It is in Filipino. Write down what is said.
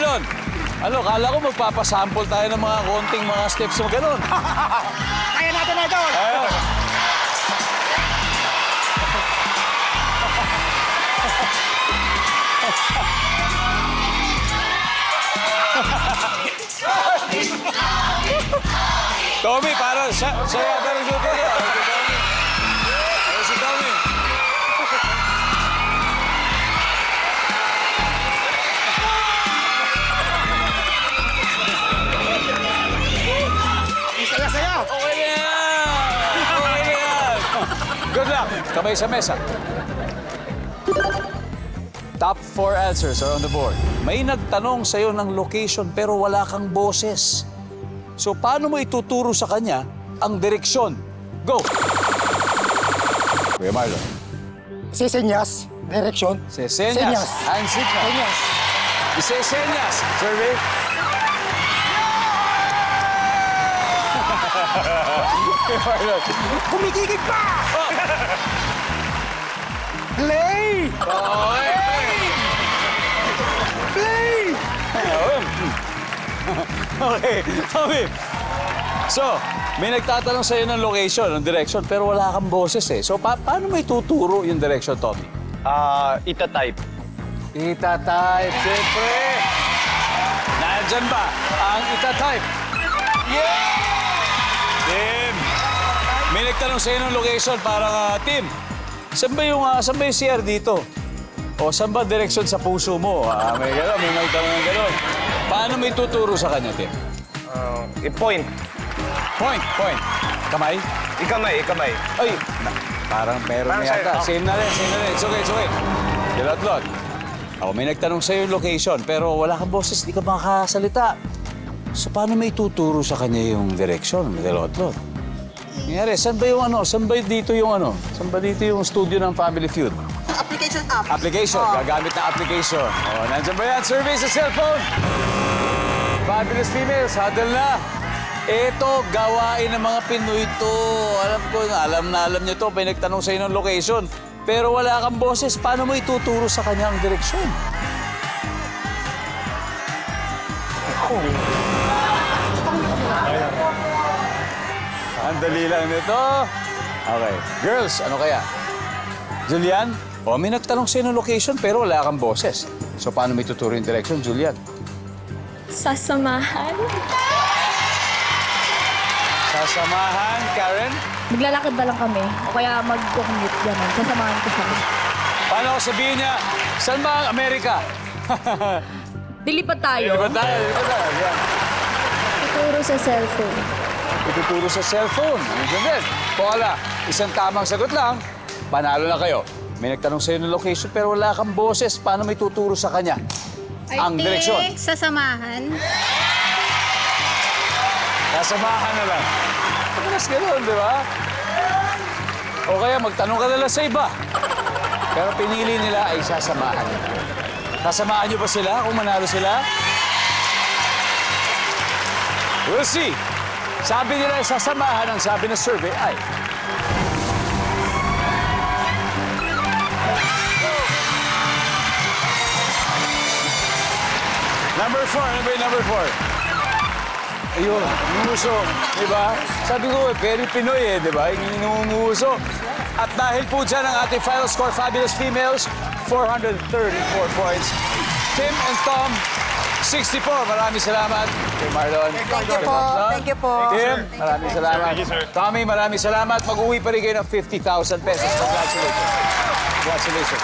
Marlon, ano, kala ko magpapasample tayo ng mga konting mga steps mo gano'n. Kaya natin na ito. Ayun. Tommy, parang siya yata nagtuturo. Si Tommy. Saya-saya. Okay na yan! Okay na yan! Good luck! Kamay sa mesa. Top 4 answers are on the board. May nagtanong sa'yo ng location pero wala kang boses. So, paano mo ituturo sa kanya ang direksyon? Go! Kuya Marlon. Sesenyas. Direksyon. Sesenyas. Senyas. Hand signal. Senyas. Sesenyas. Survey. Kuya Marlon. Kumikigig pa! Play! Okay. Play! Okay, Tommy. So, may nagtatanong sa'yo ng location, ng direction, pero wala kang boses eh. So, paano mo ituturo yung direction, Tommy? Ita-type. Ita-type, siyempre. Nandyan ba ang ita-type? Yeah! Tim! May nagtanong sa'yo ng location, parang, Tim, saan ba yung CR dito? O saan ba direksyon sa puso mo? May gano'n, may nagtanong ng gano'n. Paano mo ituturo sa kanya, Tim? I-point. Point. Kamay? Ikamay. Ay, parang meron Parang yata. sa'yo, Same na rin. It's okay. Dilot-lot. Ako, may nagtanong sa'yo yung location, pero wala kang boses, di ka makakasalita. So, paano may tuturo sa kanya yung direction? Dilot-lot. Nangyari, saan ba dito yung studio ng Family Feud? Application app. Application, gagamit na application. O, nandiyan ba yan? Survey sa cellphone. Fabulous females, huddle na. Ito, gawain ng mga Pinoy to. Alam niyo to. May nagtanong sa'yo ng location. Pero wala kang boses. Paano mo ituturo sa kanya ang direksyon? Ang dali lang nito. Okay. Girls, ano kaya? Julian? O, may nagtanong sa'yo ng location pero wala kang boses. So, paano may tuturo yung direction, Julian? Sasamahan. Sasamahan, Karen? Maglalakad na lang kami. O kaya mag-commute, gano'n. Sasamahan ko siya. Paano ko sabihin niya, saan ba ang Amerika? Dilipad tayo. Di ba tayo? Yan. Tuturo sa cellphone. Ituturo sa cellphone. Nandiyan din. Paula, isang tamang sagot lang, panalo na kayo. May nagtanong sa'yo ng location pero wala kang boses. Paano may tuturo sa kanya ang direksyon? Sasamahan. Kasamahan na lang. Mas gano'n, di ba? O kaya magtanong ka na lang sa iba. Pero pinili nila ay sasamahan. Sasamahan niyo ba sila kung manalo sila? We'll see. Sabi nila ay sasamahan, ang sabi ng survey ay... Number 4, ano ba yung number 4? Ayun, nguso, di ba? Sabi ko, very Pinoy di ba? Yung nguso. At dahil po dyan ang ating final score, Fabulous Females, 434 points. Tim and Tom, 64. Maraming salamat. Kay Marlon. Thank you po. Thank you po. Tim, maraming salamat. Thank you, sir. Tommy, maraming salamat. Mag-uwi pa rin kayo ng 50,000 pesos. Congratulations. Congratulations.